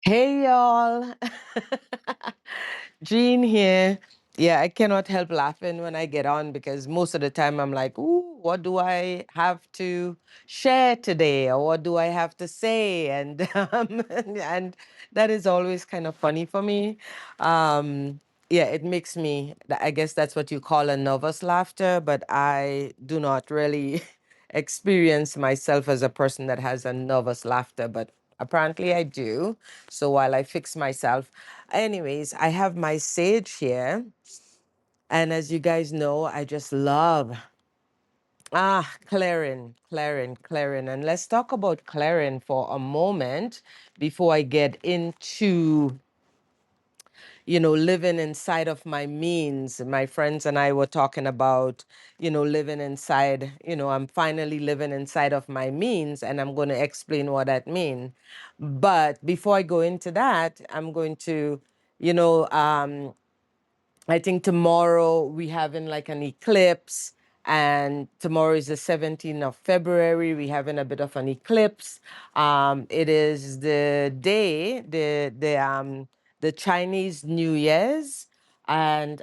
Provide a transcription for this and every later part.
Hey y'all. Jean here. Yeah, I cannot help laughing when I get on because most of the time I'm like, ooh, what do I have to share today? Or what do I have to say? And that is always kind of funny for me. Yeah, it makes me, I guess that's what you call a nervous laughter, but I do not really experience myself as a person that has a nervous laughter, but apparently I do. So while I fix myself, anyways, I have my sage here. And as you guys know, I just love Clarin. And let's talk about Clarin for a moment before I get into living inside of my means. My friends and I were talking about, living inside, I'm finally living inside of my means, and I'm going to explain what that means. But before I go into that, I'm going to, you know, um, I think tomorrow we having like an eclipse, and tomorrow is the 17th of February. We having a bit of an eclipse. It is the day, the Chinese New Year's, and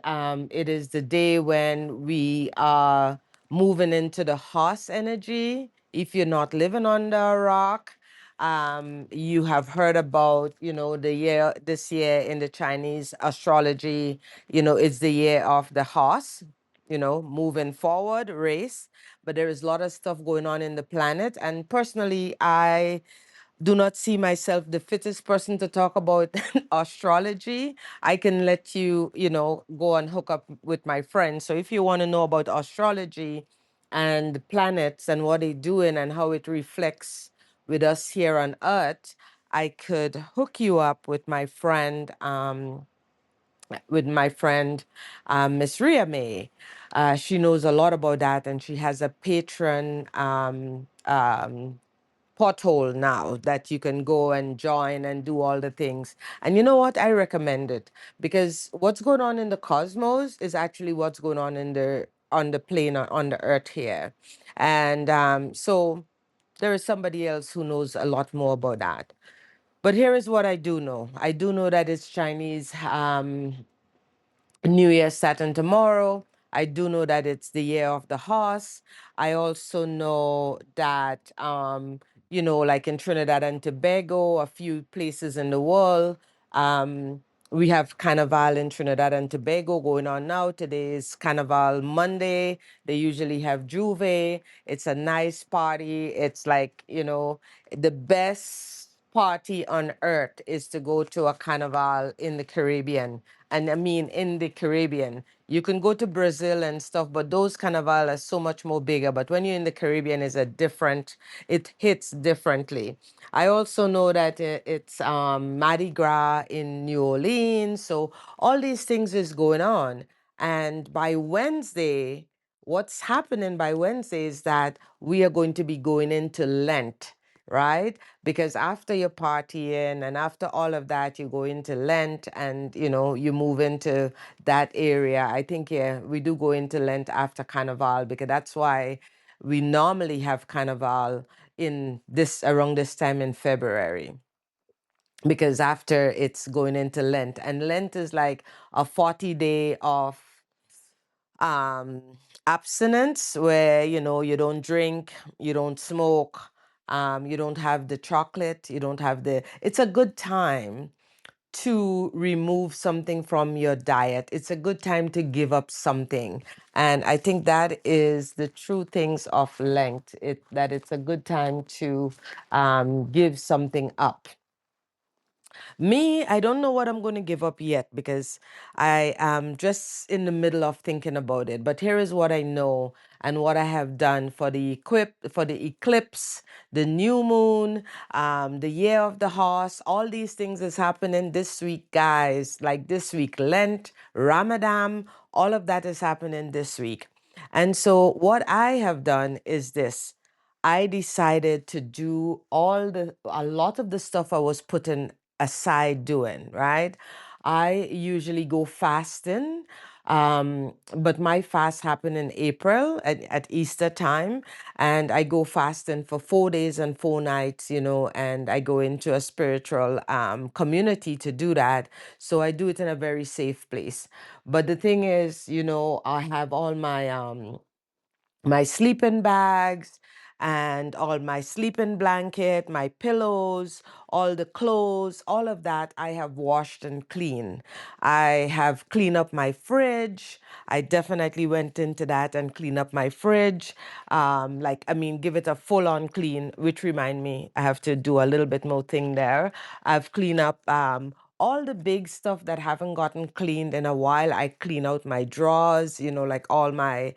it is the day when we are moving into the horse energy. If you're not living under a rock, you have heard about, the year this year in the Chinese astrology, it's the year of the horse, moving forward, race. But there is a lot of stuff going on in the planet. And personally, I do not see myself the fittest person to talk about astrology. I can let you, go and hook up with my friends. So if you want to know about astrology and the planets and what they're doing and how it reflects with us here on Earth, I could hook you up with my friend, Miss Ria May. She knows a lot about that, and she has a patron pothole now that you can go and join and do all the things. And you know what? I recommend it because what's going on in the cosmos is actually what's going on in the on the plane on the earth here. And so there is somebody else who knows a lot more about that. But here is what I do know. I do know that it's Chinese New Year Saturn tomorrow. I do know that it's the year of the horse. I also know that, like in Trinidad and Tobago, a few places in the world, we have Carnival in Trinidad and Tobago going on now. Today is Carnival Monday. They usually have Juve. It's a nice party. It's like, the best party on earth is to go to a carnival in the Caribbean. And I mean, in the Caribbean, you can go to Brazil and stuff, but those carnival are so much more bigger. But when you're in the Caribbean, it hits differently. I also know that it's Mardi Gras in New Orleans. So all these things is going on. And by Wednesday, what's happening by Wednesday is that we are going to be going into Lent, right? Because after your partying and after all of that, you go into Lent and, you move into that area. I think, yeah, we do go into Lent after Carnival because that's why we normally have Carnival in this around this time in February, because after it's going into Lent, and Lent is like a 40-day of um abstinence where you don't drink, you don't smoke, you don't have the chocolate, you don't have the it's a good time to remove something from your diet. It's a good time to give up something. And I think that is the true things of Lent, that it's a good time to give something up. Me, I don't know what I'm going to give up yet because I am just in the middle of thinking about it. But here is what I know and what I have done for the eclipse, the new moon, the year of the horse. All these things is happening this week, guys. Like this week, Lent, Ramadan, all of that is happening this week. And so what I have done is this. I decided to do a lot of the stuff I was putting aside doing, right? I usually go fasting But my fast happened in April at Easter time, and I go fasting for 4 days and 4 nights, and I go into a spiritual community to do that. So I do it in a very safe place. But the thing is, I have all my sleeping bags and all my sleeping blanket, my pillows, all the clothes, all of that I have washed and cleaned. I have cleaned up my fridge. I definitely went into that and cleaned up my fridge. Give it a full on clean, which remind me, I have to do a little bit more thing there. I've cleaned up all the big stuff that haven't gotten cleaned in a while. I clean out my drawers, like all my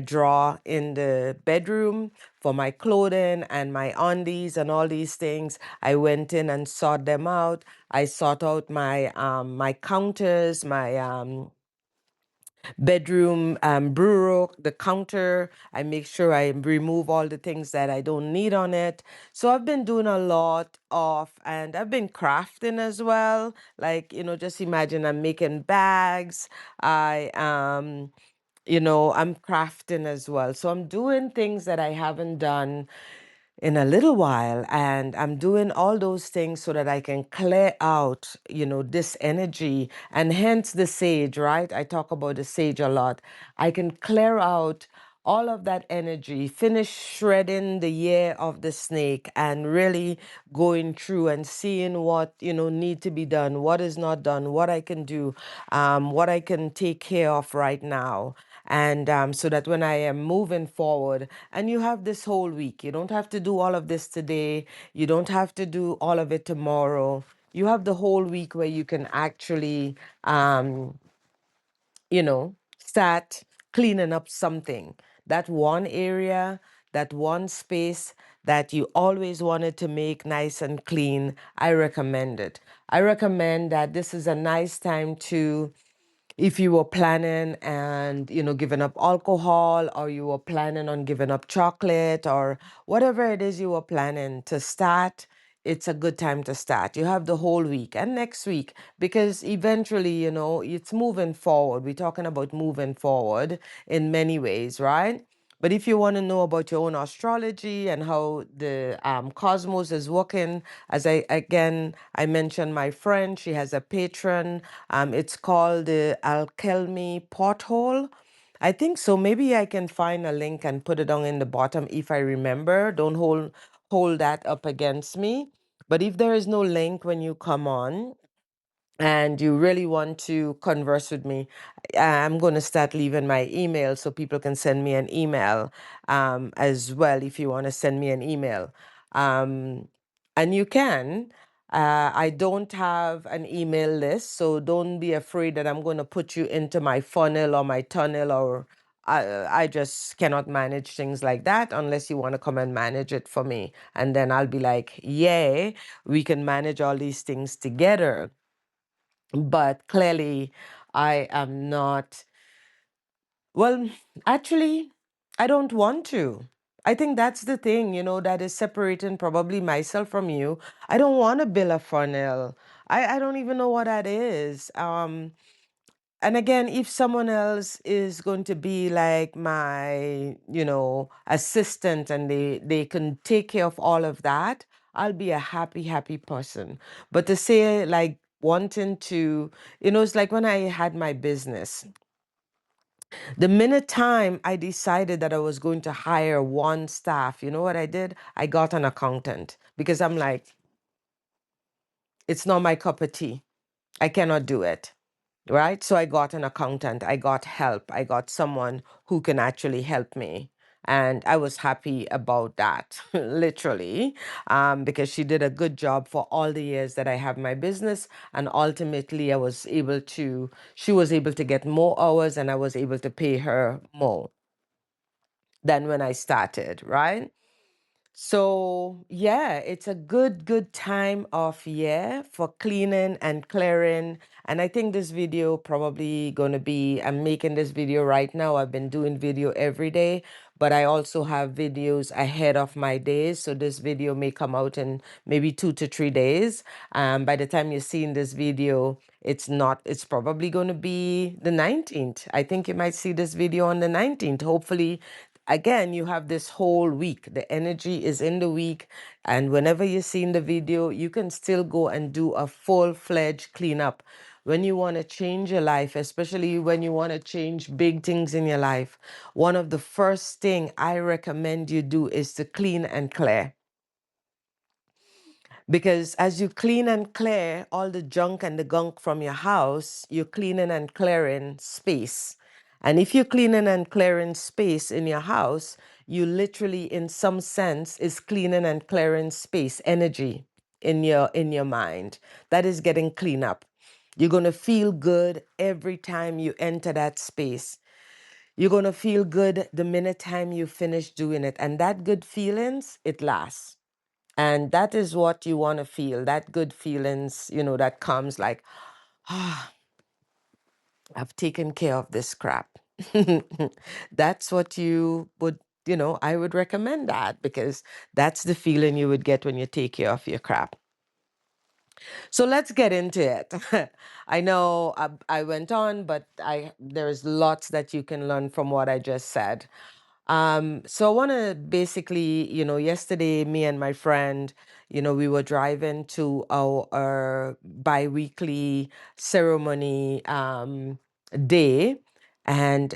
drawer in the bedroom for my clothing and my undies and all these things. I went in and sort them out. I sort out my counters, my bedroom bureau, the counter. I make sure I remove all the things that I don't need on it. So I've been doing a lot of, and I've been crafting as well. Like, just imagine I'm making bags. I'm crafting as well. So I'm doing things that I haven't done in a little while, and I'm doing all those things so that I can clear out, this energy, and hence the sage, right? I talk about the sage a lot. I can clear out all of that energy, finish shredding the year of the snake, and really going through and seeing what need to be done, what is not done, what I can do, what I can take care of right now. And so that when I am moving forward, and you have this whole week, you don't have to do all of this today, you don't have to do all of it tomorrow. You have the whole week where you can actually start cleaning up something. That one area, that one space that you always wanted to make nice and clean, I recommend it. I recommend that this is a nice time to, if you were planning and giving up alcohol, or you were planning on giving up chocolate, or whatever it is you were planning to start, it's a good time to start. You have the whole week and next week, because eventually, it's moving forward. We're talking about moving forward in many ways, right? But if you want to know about your own astrology and how the cosmos is working, as I mentioned my friend, she has a patron. It's called the Alchemy Porthole. I think so. Maybe I can find a link and put it down in the bottom if I remember. Don't hold that up against me. But if there is no link when you come on, and you really want to converse with me, I'm going to start leaving my email so people can send me an email as well if you want to send me an email. Um, and you can. I don't have an email list, so don't be afraid that I'm going to put you into my funnel or my tunnel, or I just cannot manage things like that unless you want to come and manage it for me. And then I'll be like, yay, we can manage all these things together. But clearly, I am not, well, actually, I don't want to. I think that's the thing, that is separating probably myself from you. I don't want to build a funnel. I don't even know what that is. And again, if someone else is going to be like my, assistant, and they can take care of all of that, I'll be a happy, happy person. But to say like wanting to, it's like when I had my business. The minute time I decided that I was going to hire one staff, you know what I did? I got an accountant, because I'm like, it's not my cup of tea. I cannot do it. Right? So I got an accountant, I got help, I got someone who can actually help me. And I was happy about that, literally, because she did a good job for all the years that I have my business. And ultimately, she was able to get more hours, and I was able to pay her more than when I started, right? So yeah, it's a good time of year for cleaning and clearing. And I think this video probably gonna be, I'm making this video right now. I've been doing video every day, but I also have videos ahead of my days. So this video may come out in maybe 2 to 3 days. By the time you're seeing this video, it's probably gonna be the 19th. I think you might see this video on the 19th. Hopefully again, you have this whole week. The energy is in the week. And whenever you're seeing the video, you can still go and do a full-fledged cleanup. When you want to change your life, especially when you want to change big things in your life, one of the first thing I recommend you do is to clean and clear. Because as you clean and clear all the junk and the gunk from your house, you're cleaning and clearing space. And if you're cleaning and clearing space in your house, you literally, in some sense, is cleaning and clearing space, energy in your mind. That is getting clean up. You're gonna feel good every time you enter that space. You're gonna feel good the minute time you finish doing it. And that good feelings, it lasts. And that is what you want to feel, that good feelings, that comes like, ah, I've taken care of this crap. That's what you would, I would recommend that because that's the feeling you would get when you take care of your crap. So let's get into it. I know I went on, but there's lots that you can learn from what I just said. So I want to basically, yesterday, me and my friend, we were driving to our bi-weekly ceremony day. And,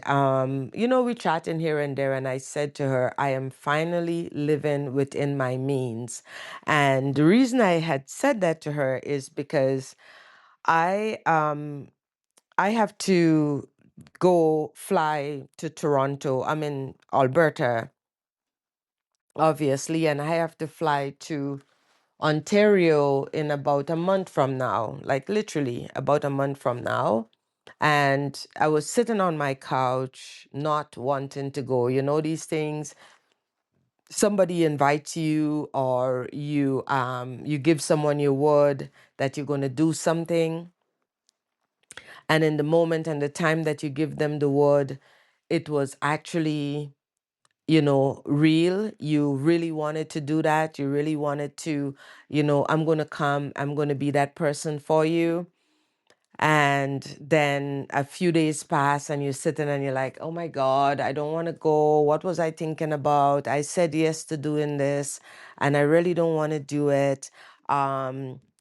we chatting here and there. And I said to her, I am finally living within my means. And the reason I had said that to her is because I, um, I have to go fly to Toronto. I'm in Alberta, obviously, and I have to fly to Ontario in about a month from now, like literally about a month from now. And I was sitting on my couch, not wanting to go. You know, these things, somebody invites you or you give someone your word that you're going to do something, and in the moment and the time that you give them the word, it was actually real. You really wanted to do that. You really wanted to, I'm going to come, I'm going to be that person for you. And then a few days pass and you're sitting and you're like, oh my God, I don't want to go. What was I thinking about? I said yes to doing this and I really don't want to do it.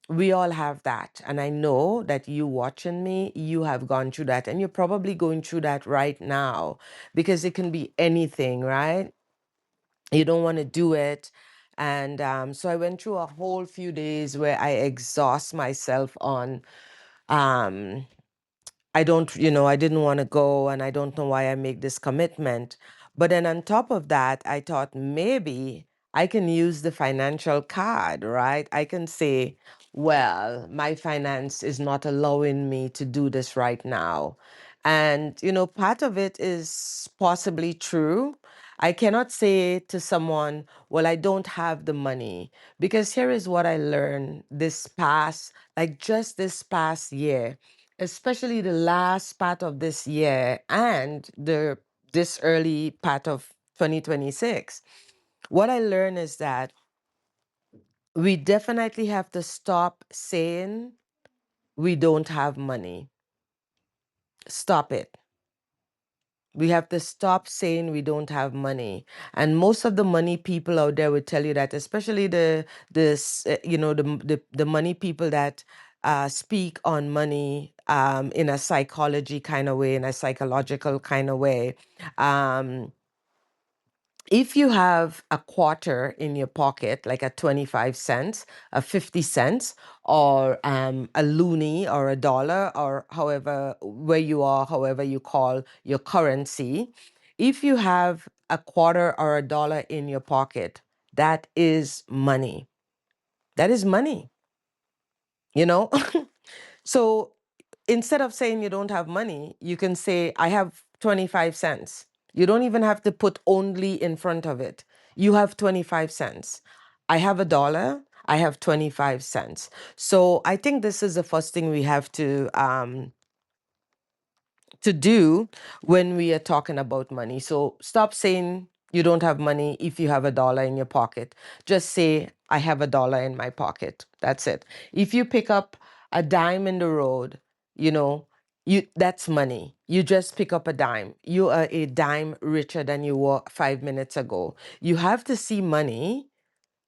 We all have that. And I know that you watching me, you have gone through that and you're probably going through that right now because it can be anything, right? You don't want to do it. And so I went through a whole few days where I exhaust myself on um, I didn't want to go and I don't know why I make this commitment. But then on top of that, I thought maybe I can use the financial card, right? I can say, well, my finance is not allowing me to do this right now. And, part of it is possibly true. I cannot say to someone, well, I don't have the money. Because here is what I learned just this past year, especially the last part of this year and this early part of 2026. What I learned is that we definitely have to stop saying we don't have money. Stop it. We have to stop saying we don't have money. And most of the money people out there would tell you that, especially the money people that speak on money in a psychology kind of way, in a psychological kind of way. Um, if you have a quarter in your pocket, like a 25 cents, a 50 cents, or a loonie or a dollar, or however, where you are, however you call your currency, if you have a quarter or a dollar in your pocket, that is money. That is money, you know? So instead of saying you don't have money, you can say, I have 25 cents. You don't even have to put only in front of it. You have 25 cents. I have a dollar. I have 25 cents. So I think this is the first thing we have to do when we are talking about money. So stop saying you don't have money if you have a dollar in your pocket. Just say, I have a dollar in my pocket. That's it. If you pick up a dime in the road, you know, that's money. You just pick up a dime. You are a dime richer than you were 5 minutes ago. You have to see money,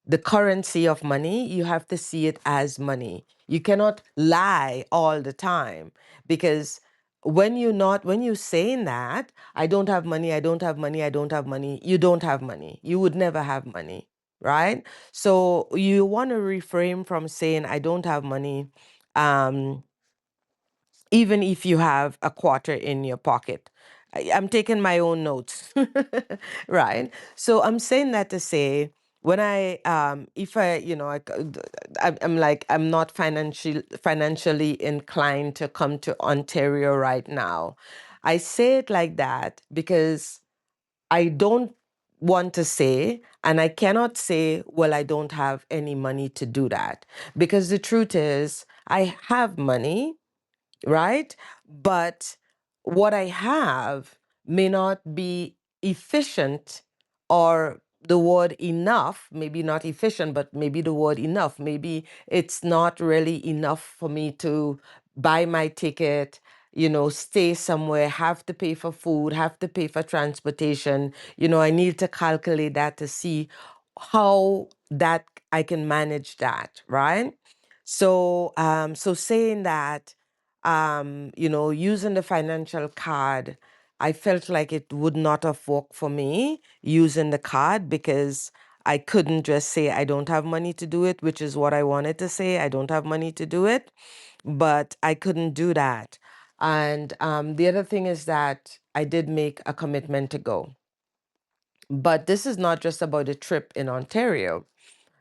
the currency of money, you have to see it as money. You cannot lie all the time, because when you saying that, I don't have money, I don't have money, I don't have money, you don't have money. You would never have money, right? So you want to refrain from saying I don't have money. Um, Even if you have a quarter in your pocket. I'm taking my own notes, right? So I'm saying that to say, when if I, I'm like, I'm not financially inclined to come to Ontario right now. I say it like that because I don't want to say, and I cannot say, well, I don't have any money to do that. Because the truth is, I have money, right? But what I have may not be efficient, or the word enough, maybe not efficient, but maybe the word enough. Maybe it's not really enough for me to buy my ticket, stay somewhere, have to pay for food, have to pay for transportation. I need to calculate that to see how that I can manage that, right? So saying that, using the financial card, I felt like it would not have worked for me using the card, because I couldn't just say I don't have money to do it, which is what I wanted to say. I don't have money to do it, but I couldn't do that. And the other thing is that I did make a commitment to go. But this is not just about a trip in Ontario.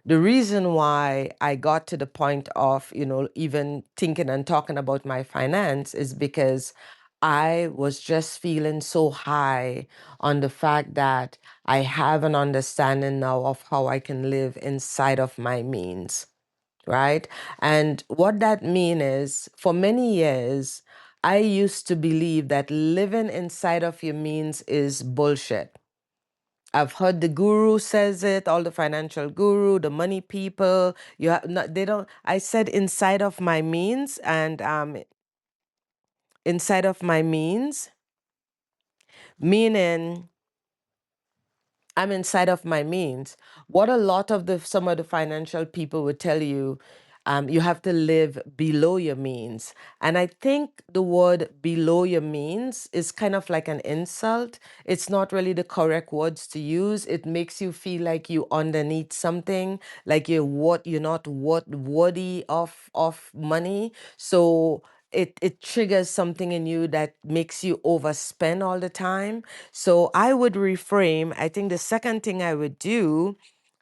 The reason why I got to the point of, even thinking and talking about my finance is because I was just feeling so high on the fact that I have an understanding now of how I can live inside of my means, right? And what that means is, for many years, I used to believe that living inside of your means is bullshit. I've heard the guru says it, all the financial guru, the money people. You have not, they don't. I said inside of my means, and inside of my means, meaning I'm inside of my means. What a lot of some of the financial people would tell you, you have to live below your means. And I think the word below your means is kind of like an insult. It's not really the correct words to use. It makes you feel like you underneath something, like you're not worthy of money. So it triggers something in you that makes you overspend all the time. So I would reframe. I think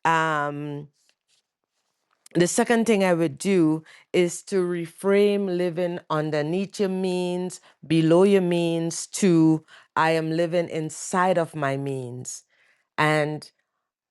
um, the second thing I would do is to reframe living underneath your means, below your means, to I am living inside of my means. And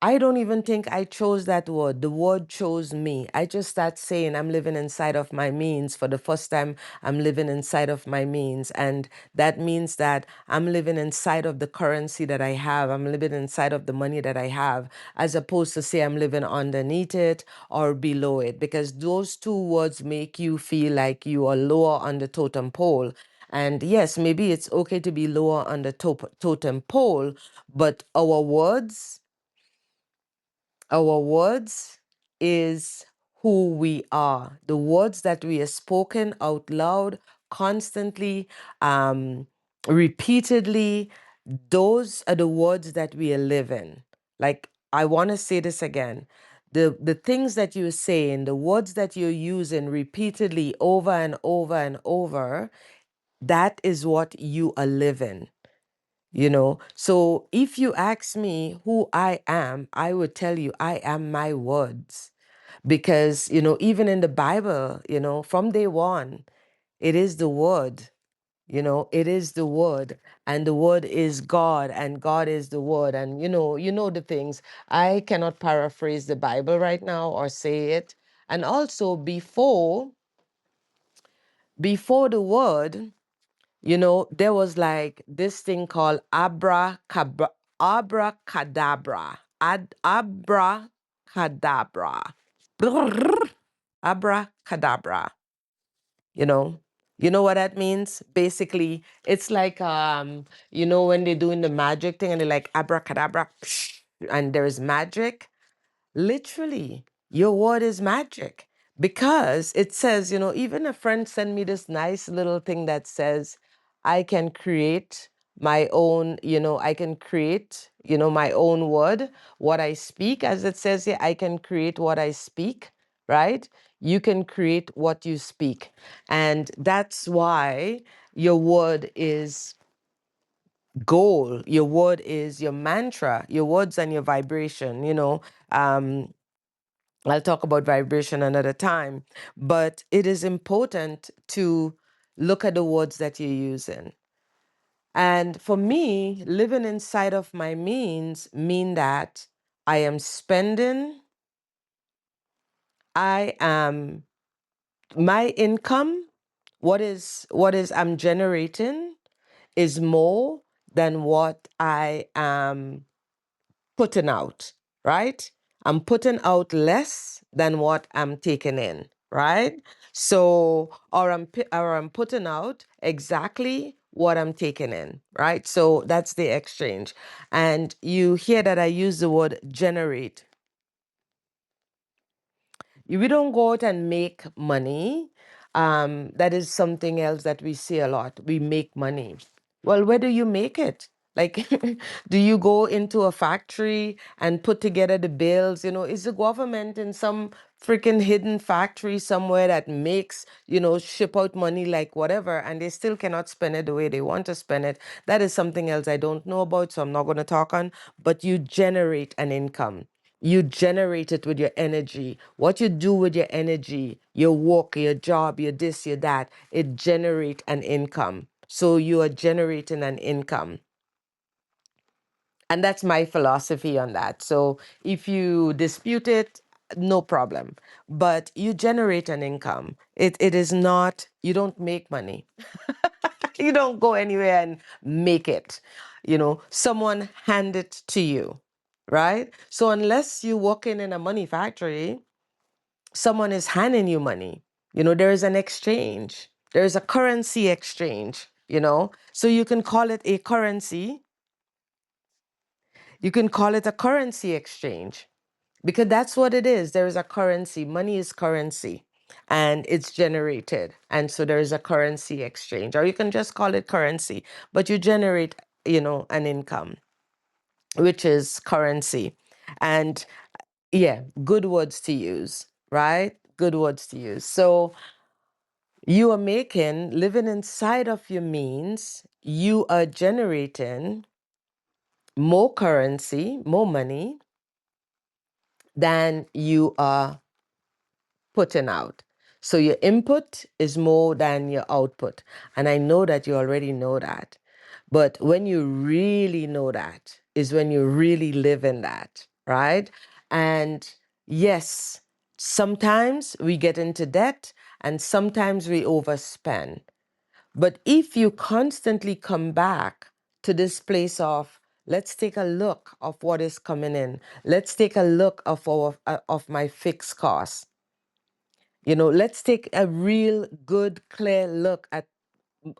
I don't even think I chose that word. The word chose me. I just start saying I'm living inside of my means. For the first time, I'm living inside of my means. And that means that I'm living inside of the currency that I have. I'm living inside of the money that I have, as opposed to say I'm living underneath it or below it, because those two words make you feel like you are lower on the totem pole. And yes, maybe it's okay to be lower on the totem pole, but our words is who we are. The words that we are spoken out loud constantly, repeatedly, those are the words that we are living. Like, I want to say this again. The things that you're saying, the words that you're using repeatedly over and over and over, that is what you are living. So if you ask me who I am, I would tell you I am my words. Because, even in the Bible, from day one, it is the word. It is the word, and the word is God, and God is the word. And the things. I cannot paraphrase the Bible right now or say it. And also before the word, there was like this thing called abracadabra. Abracadabra. Abracadabra. You know, you know what that means? Basically, it's like when they're doing the magic thing and they're like abracadabra, and there is magic. Literally, your word is magic because it says, even a friend sent me this nice little thing that says, I can create my own, I can create, my own word, what I speak, as it says here, I can create what I speak, right? You can create what you speak. And that's why your word is goal. Your word is your mantra, your words and your vibration, um, I'll talk about vibration another time, but it is important to look at the words that you're using. And for me, living inside of my means mean that I am spending, I am my income, what is I'm generating is more than what I am putting out, right? I'm putting out less than what I'm taking in, right? So, or I'm putting out exactly what I'm taking in, right? So that's the exchange. And you hear that I use the word generate. We don't go out and make money. That is something else that we see a lot. We make money. Well, where do you make it? Like, do you go into a factory and put together the bills? Is the government in some freaking hidden factory somewhere that makes, ship out money like whatever, and they still cannot spend it the way they want to spend it? That is something else I don't know about, so I'm not going to talk on. But you generate an income. You generate it with your energy. What you do with your energy, your work, your job, your this, your that, it generate an income. So you are generating an income. And that's my philosophy on that. So if you dispute it, no problem. But you generate an income. It is not, you don't make money. You don't go anywhere and make it. Someone hand it to you, right? So unless you work in a money factory, someone is handing you money. There is an exchange. There is a currency exchange, So you can call it a currency. You can call it a currency exchange because that's what it is. There is a currency. Money is currency and it's generated. And so there is a currency exchange, or you can just call it currency, but you generate, an income, which is currency. And yeah, good words to use, right? Good words to use. So you are living inside of your means, you are generating more currency, more money than you are putting out. So your input is more than your output. And I know that you already know that. But when you really know that is when you really live in that, right? And yes, sometimes we get into debt and sometimes we overspend. But if you constantly come back to this place of, let's take a look of what is coming in. Let's take a look of my fixed costs. Let's take a real good, clear look at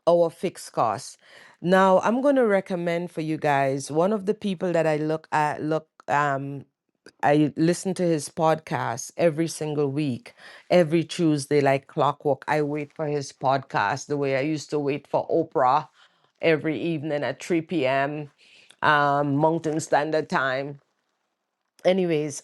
our fixed costs. Now, I'm going to recommend for you guys one of the people that I listen to his podcast every single week, every Tuesday, like clockwork. I wait for his podcast the way I used to wait for Oprah every evening at 3 p.m. Mountain Standard Time. Anyways,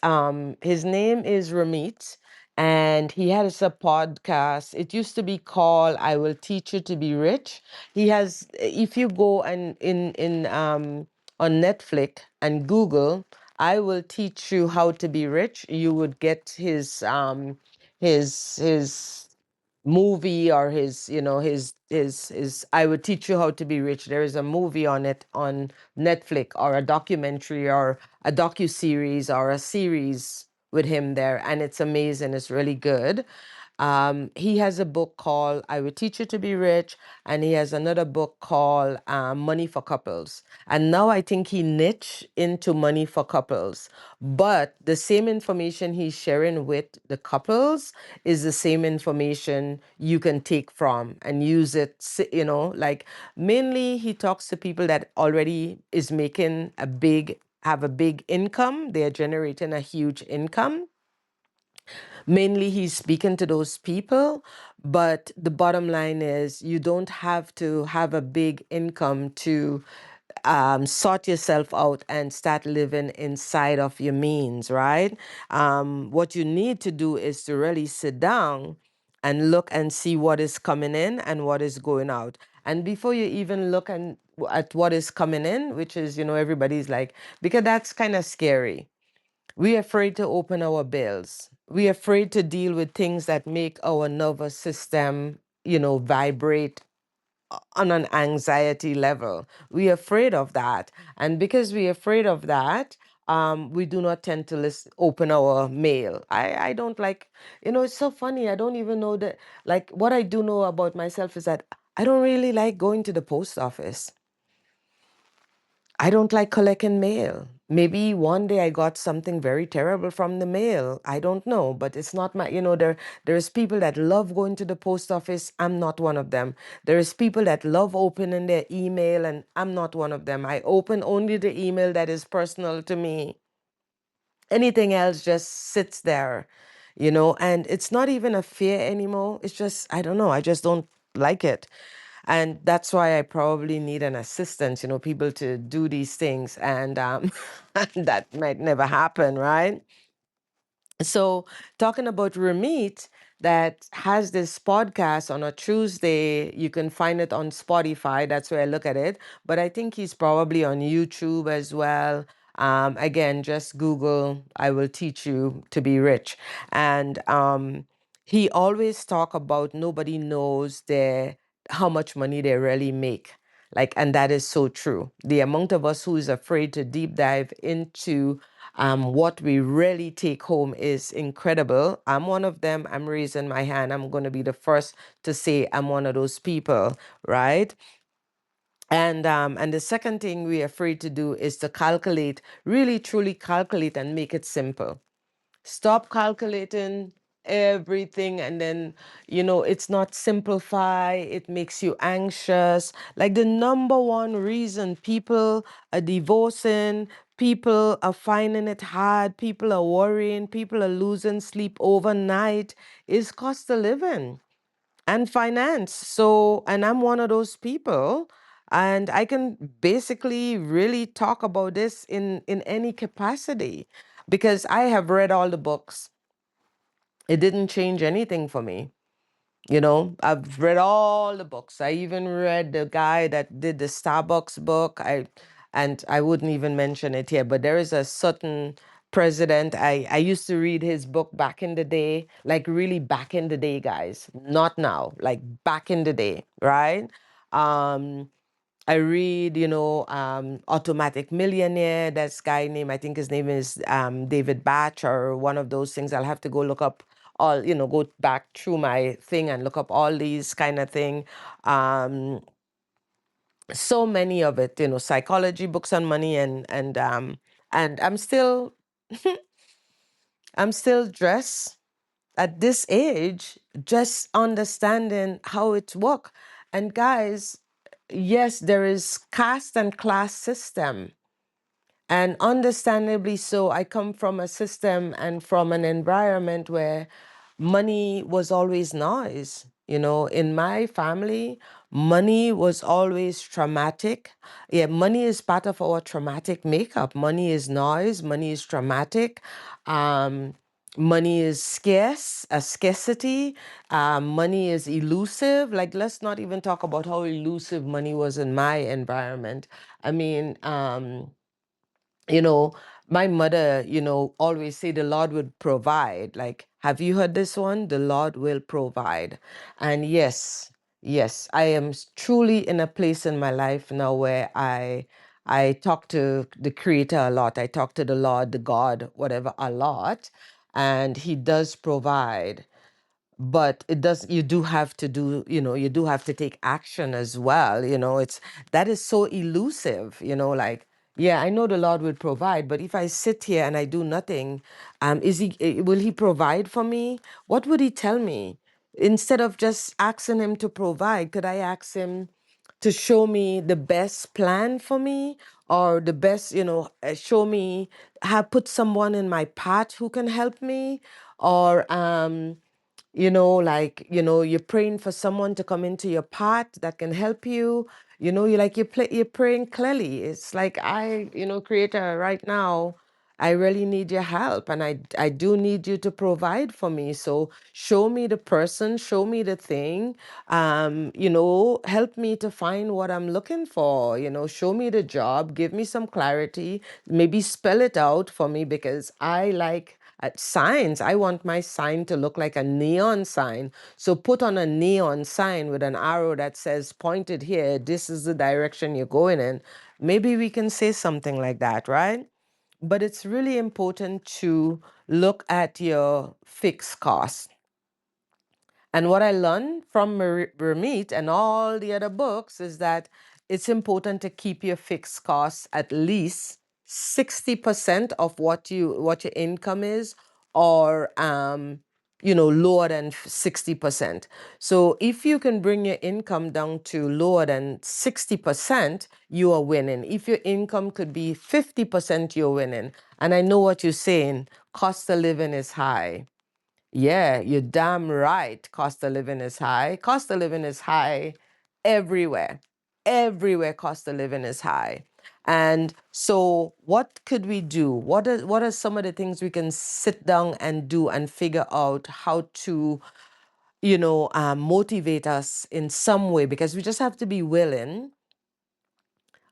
his name is Ramit, and he has a podcast. It used to be called "I Will Teach You to Be Rich." He has, if you go and in on Netflix and Google, "I Will Teach You How to Be Rich," you would get his movie, or his, his I Would Teach You How to Be Rich. There is a movie on it on Netflix, or a documentary, or a docu-series, or a series with him there, and it's amazing. It's really good. He has a book called I Will Teach You to Be Rich, and he has another book called Money for Couples. And now I think he niche into money for couples. But the same information he's sharing with the couples is the same information you can take from and use it, like mainly he talks to people that already is making have a big income. They're generating a huge income. Mainly he's speaking to those people, but the bottom line is you don't have to have a big income to sort yourself out and start living inside of your means, right? What you need to do is to really sit down and look and see what is coming in and what is going out. And before you even look at what is coming in, which is, everybody's like, because that's kind of scary. We're afraid to open our bills. We're afraid to deal with things that make our nervous system, vibrate on an anxiety level. We're afraid of that. And because we're afraid of that, we do not tend to open our mail. I don't like, it's so funny. I don't even know that, like, what I do know about myself is that I don't really like going to the post office. I don't like collecting mail. Maybe one day I got something very terrible from the mail. I don't know, but it's not my, there's people that love going to the post office. I'm not one of them. There's people that love opening their email, and I'm not one of them. I open only the email that is personal to me. Anything else just sits there, and it's not even a fear anymore. It's just, I don't know, I just don't like it. And that's why I probably need an assistant, people to do these things. And that might never happen, right? So, talking about Ramit, that has this podcast on a Tuesday. You can find it on Spotify. That's where I look at it. But I think he's probably on YouTube as well. Again, just Google I Will Teach You to Be Rich. And he always talk about nobody knows how much money they really make. Like, and that is so true. The amount of us who is afraid to deep dive into what we really take home is incredible. I'm one of them. I'm raising my hand. I'm going to be the first to say I'm one of those people, right? And the second thing we're afraid to do is to calculate, really truly calculate and make it simple. Stop calculating everything, and then, it's not simplify. It makes you anxious. Like, the number one reason people are divorcing, people are finding it hard, people are worrying, people are losing sleep overnight is cost of living and finance. So, and I'm one of those people, and I can basically really talk about this in any capacity because I have read all the books. It didn't change anything for me. I've read all the books. I even read the guy that did the Starbucks book. And I wouldn't even mention it here, but there is a certain president. I used to read his book back in the day, like really back in the day, guys. Not now, like back in the day, right? Um, I read, Automatic Millionaire. That's guy name, I think his name is David Batch or one of those things. I'll have to go look up all, go back through my thing and look up all these kind of thing. Um, so many of it, psychology books on money, and I'm still dressed at this age, just understanding how it work. And guys, yes, there is caste and class system. And understandably so, I come from a system and from an environment where money was always noise. In my family, money was always traumatic. Yeah, money is part of our traumatic makeup. Money is noise, money is traumatic. Um, Money is scarce, a scarcity. Money is elusive. Like, let's not even talk about how elusive money was in my environment. I mean, you know, my mother, always say the Lord would provide. Like, Have you heard this one? The Lord will provide. And yes, yes, I am truly in a place in my life now where I talk to the Creator a lot. I talk to the Lord, the God, whatever, a lot, and He does provide. But it does, you do have to do, you do have to take action as well. It's, that is so elusive, like, yeah, I know the Lord will provide, but if I sit here and I do nothing, will He provide for me? What would He tell me? Instead of just asking Him to provide, could I ask Him to show me the best plan for me, or the best, show me, have put someone in my path who can help me, or like, you're praying for someone to come into your path that can help you. You're praying clearly. It's like, Creator, right now, I really need your help, and I do need you to provide for me. So show me the person, show me the thing, help me to find what I'm looking for, show me the job, give me some clarity, maybe spell it out for me, because I like signs. I want my sign to look like a neon sign. So put on a neon sign with an arrow that says, pointed here, this is the direction you're going in. Maybe we can say something like that, right? But it's really important to look at your fixed costs. And what I learned from Ramit and all the other books is that it's important to keep your fixed costs at least 60% of what your income is, or lower than 60%. So if you can bring your income down to lower than 60%, you are winning. If your income could be 50%, you're winning. And I know what you're saying, cost of living is high. Yeah, you're damn right. Cost of living is high. Cost of living is high everywhere. Everywhere cost of living is high. And so what could we do? What are some of the things we can sit down and do and figure out how to, motivate us in some way? Because we just have to be willing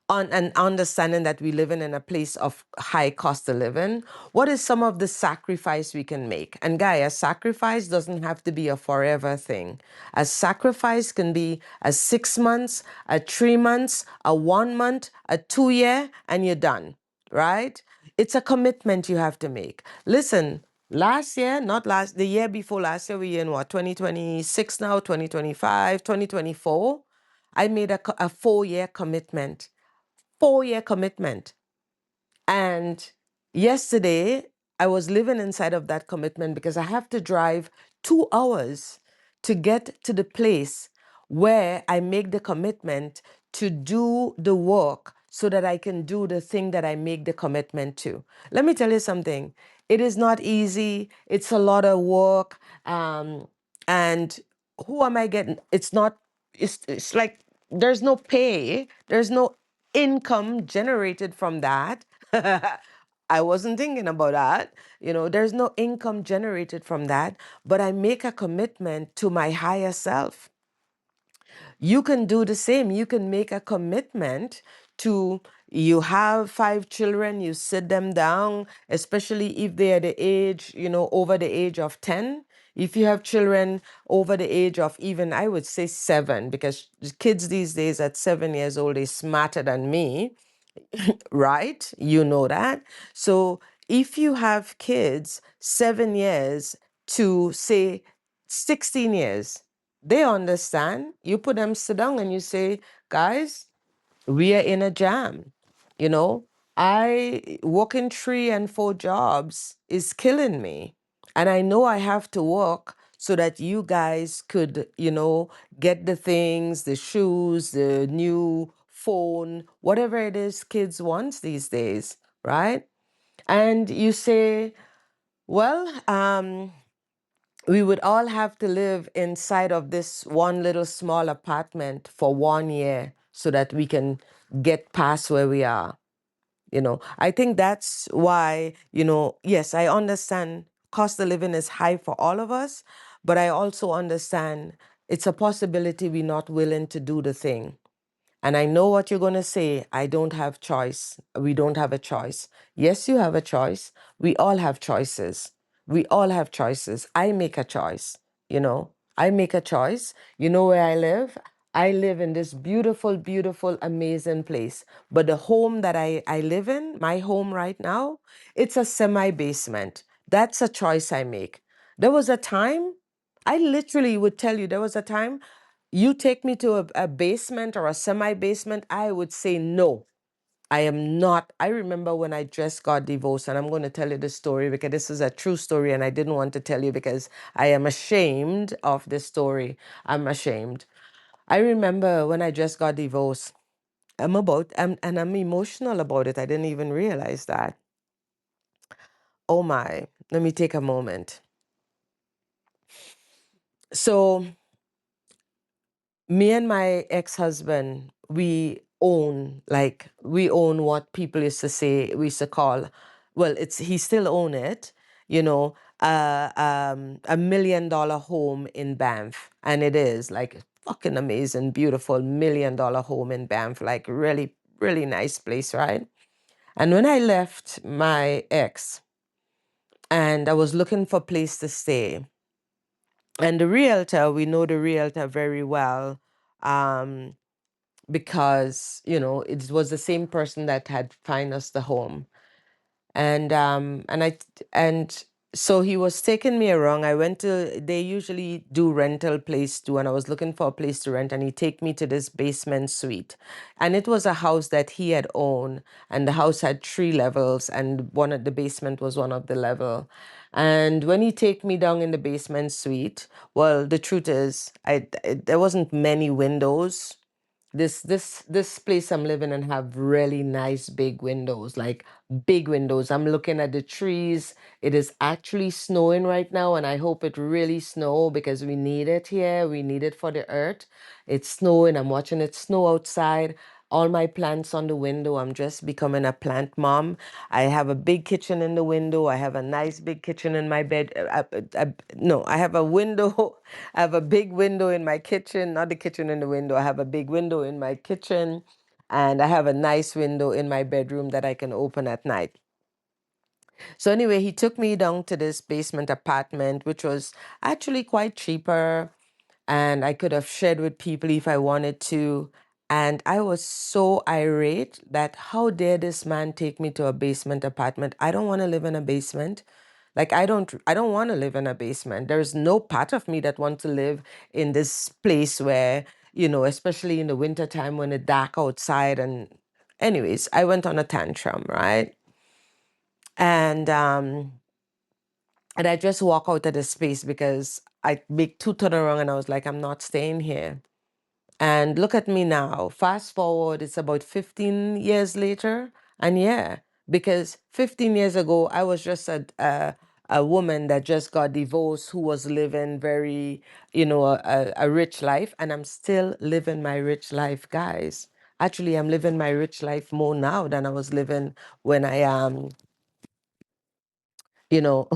on and understanding that we live in a place of high cost of living. What is some of the sacrifice we can make? And guy, a sacrifice doesn't have to be a forever thing. A sacrifice can be a 6 months, a 3 months, a 1 month, a 2 year, and you're done, right? It's a commitment you have to make. Listen, last year, not last, the year before last year, we in what, 2026 now, 2025, 2024. I made a 4 year commitment. 4 year commitment. And yesterday, I was living inside of that commitment because I have to drive 2 hours to get to the place where I make the commitment to do the work so that I can do the thing that I make the commitment to. Let me tell you something. It is not easy. It's a lot of work. And who am I getting? It's like there's no pay, there's no income generated from that. I wasn't thinking about that. There's no income generated from that, but I make a commitment to my higher self. You can do the same. You can make a commitment to, you have 5 children, you sit them down, especially if they are the age, over the age of 10. If you have children over the age of, even, I would say 7, because kids these days at 7 years old is smarter than me, right? You know that. So if you have kids 7 years to say 16 years, they understand. You put them sit down and you say, guys, we are in a jam. You know, I working 3 and 4 jobs is killing me. And I know I have to work so that you guys could, get the things, the shoes, the new phone, whatever it is kids want these days, right? And you say, well, we would all have to live inside of this one little small apartment for 1 year so that we can get past where we are. I think that's why, yes, I understand cost of living is high for all of us, but I also understand it's a possibility we're not willing to do the thing. And I know what you're going to say. I don't have choice. We don't have a choice. Yes, you have a choice. We all have choices. We all have choices. I make a choice, you know. I make a choice. You know where I live? I live in this beautiful, beautiful, amazing place. But the home that I live in, my home right now, it's a semi-basement. That's a choice I make. There was a time, I literally would tell you, there was a time you take me to a basement or a semi-basement, I would say no. I am not. I remember when I just got divorced, and I'm going to tell you this story because this is a true story, and I didn't want to tell you because I am ashamed of this story. I'm ashamed. I remember when I just got divorced. And I'm emotional about it. I didn't even realize that. Oh my, let me take a moment. So me and my ex-husband, we own what people used to say, we used to call, well, it's he still own it, you know, $1 million home in Banff. And it is like fucking amazing, beautiful $1 million home in Banff, like really, really nice place, right? And when I left my ex and I was looking for a place to stay, and the realtor, we know the realtor very well. Um, because it was the same person that had find us the home, and so he was taking me around. I went to They usually do rental place too, and I was looking for a place to rent, and he take me to this basement suite, and it was a house that he had owned, and the house had 3 levels, and one of the basement was one of the level. And when he take me down in the basement suite, well, the truth is, there wasn't many windows. This place I'm living in have really nice big windows, like big windows. I'm looking at the trees. It is actually snowing right now, and I hope it really snow because we need it here. We need it for the earth. It's snowing. I'm watching it snow outside. All my plants on the window. I'm just becoming a plant mom. I have a big kitchen in the window. I have a nice big kitchen in my bed. No, I have a window. I have a big window in my kitchen, not the kitchen in the window. I have a big window in my kitchen, and I have a nice window in my bedroom that I can open at night. So anyway, he took me down to this basement apartment, which was actually quite cheaper, and I could have shared with people if I wanted to. And I was so irate that how dare this man take me to a basement apartment? I don't want to live in a basement. Like I don't want to live in a basement. There's no part of me that wants to live in this place where, especially in the wintertime when it's dark outside. And anyways, I went on a tantrum, right? And I just walk out of the space because I make two turn around and I was like, I'm not staying here. And look at me now. Fast forward, it's about 15 years later. And yeah, because 15 years ago, I was just a woman that just got divorced who was living very, a rich life. And I'm still living my rich life, guys. Actually, I'm living my rich life more now than I was living when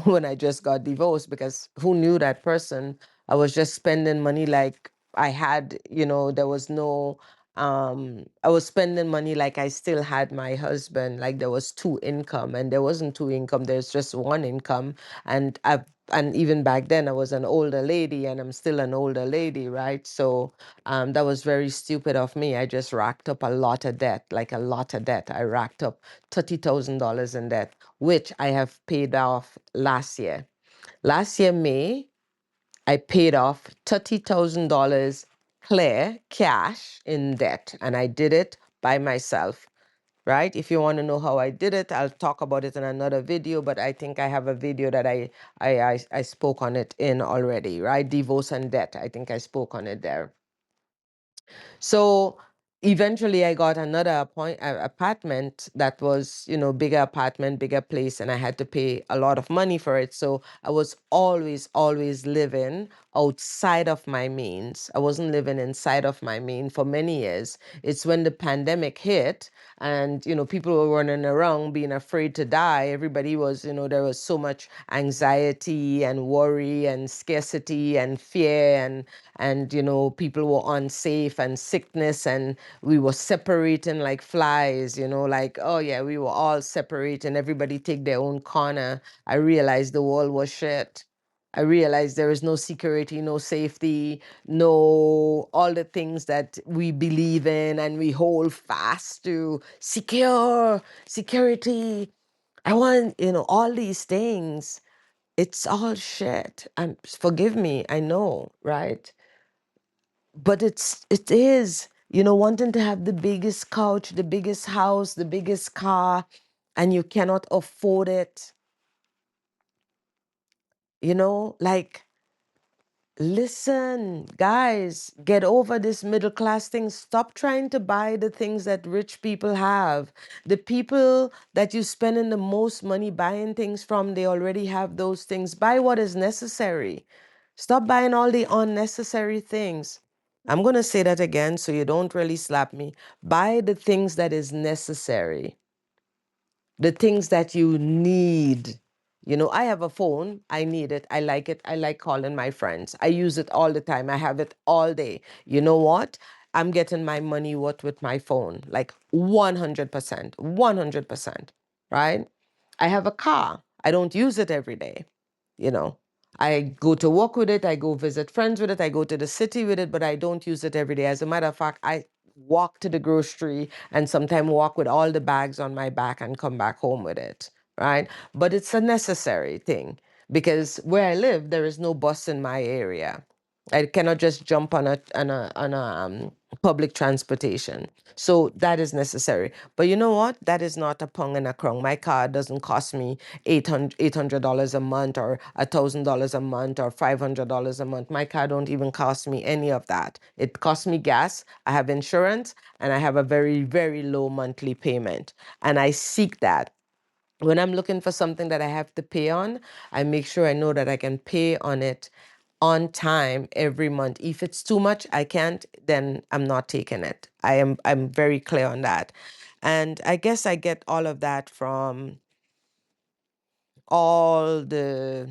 when I just got divorced, because who knew that person? I was just spending money like I had, there was no, I was spending money like I still had my husband, like there was two income, and there wasn't two income, there's just one income. And even back then I was an older lady and I'm still an older lady, right? So that was very stupid of me. I just racked up a lot of debt, like a lot of debt. I racked up $30,000 in debt, which I have paid off last year. Last year, May, I paid off $30,000 clear cash in debt, and I did it by myself. Right? If you want to know how I did it, I'll talk about it in another video. But I think I have a video that I spoke on it in already. Right? Divorce and debt. I think I spoke on it there. So eventually I got another apartment that was, bigger apartment, bigger place, and I had to pay a lot of money for it. So I was always, always living outside of my means. I wasn't living inside of my means for many years. It's when the pandemic hit and, people were running around being afraid to die. Everybody was, there was so much anxiety and worry and scarcity and fear and people were unsafe and sickness and we were separating like flies, like, oh yeah, we were all separating, everybody take their own corner. I realized the world was shit. I realized there is no security, no safety, no all the things that we believe in and we hold fast to. Security. I want, all these things. It's all shit. And forgive me, I know, right? But it is, wanting to have the biggest couch, the biggest house, the biggest car, and you cannot afford it. Like, listen, guys, get over this middle class thing. Stop trying to buy the things that rich people have. The people that you spending the most money buying things from, they already have those things. Buy what is necessary. Stop buying all the unnecessary things. I'm going to say that again so you don't really slap me. Buy the things that is necessary, the things that you need. I have a phone. I need it. I like it. I like calling my friends. I use it all the time. I have it all day. You know what? I'm getting my money worth with my phone, like 100%, 100%, right? I have a car. I don't use it every day. You know, I go to work with it. I go visit friends with it. I go to the city with it, but I don't use it every day. As a matter of fact, I walk to the grocery and sometimes walk with all the bags on my back and come back home with it, right? But it's a necessary thing because where I live, there is no bus in my area. I cannot just jump on a public transportation. So that is necessary. But you know what? That is not a pung and a crumb. My car doesn't cost me $800 a month or $1,000 a month or $500 a month. My car don't even cost me any of that. It costs me gas. I have insurance and I have a very, very low monthly payment. And I seek that. When I'm looking for something that I have to pay on, I make sure I know that I can pay on it on time every month. If it's too much, I can't, then I'm not taking it. I'm very clear on that. And I guess I get all of that from all the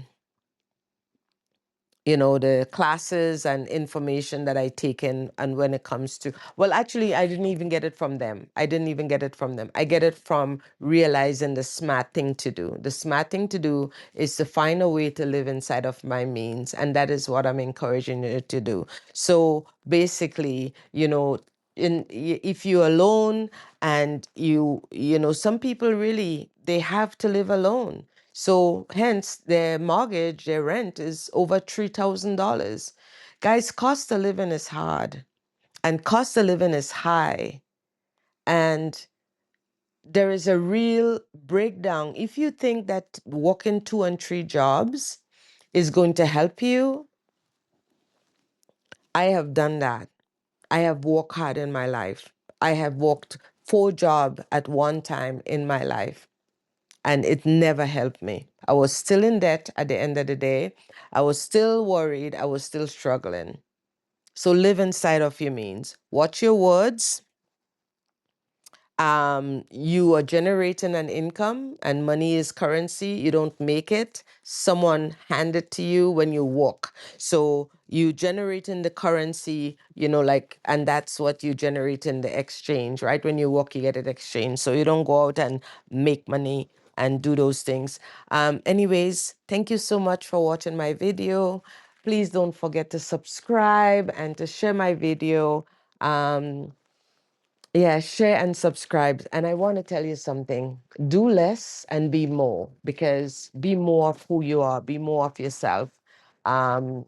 classes and information that I take in. And when it comes to, well, actually, I didn't even get it from them. I didn't even get it from them. I get it from realizing the smart thing to do. The smart thing to do is to find a way to live inside of my means. And that is what I'm encouraging you to do. So basically, if you're alone and some people really, they have to live alone. So hence their mortgage, their rent is over $3,000. Guys, cost of living is hard and cost of living is high. And there is a real breakdown. If you think that working 2 and 3 jobs is going to help you, I have done that. I have worked hard in my life. I have worked 4 jobs at one time in my life. And it never helped me. I was still in debt at the end of the day. I was still worried. I was still struggling. So live inside of your means. Watch your words. You are generating an income and money is currency. You don't make it. Someone hand it to you when you work. So you generating the currency, and that's what you generate in the exchange, right? When you work, you get it exchange. So you don't go out and make money and do those things. Anyways, thank you so much for watching my video. Please don't forget to subscribe and to share my video. Yeah, share and subscribe. And I want to tell you something. Do less and be more, because be more of who you are, be more of yourself. Um,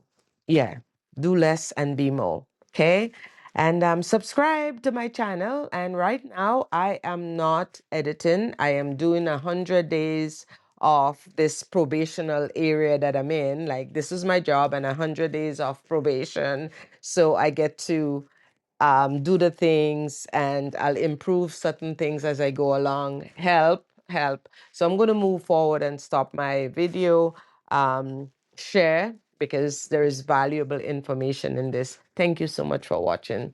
yeah, do less and be more. Okay. And subscribe to my channel. And right now I am not editing. I am doing 100 days of this probational area that I'm in. Like, this is my job and 100 days of probation. So I get to do the things and I'll improve certain things as I go along. Help. So I'm going to move forward and stop my video. Share, because there is valuable information in this. Thank you so much for watching.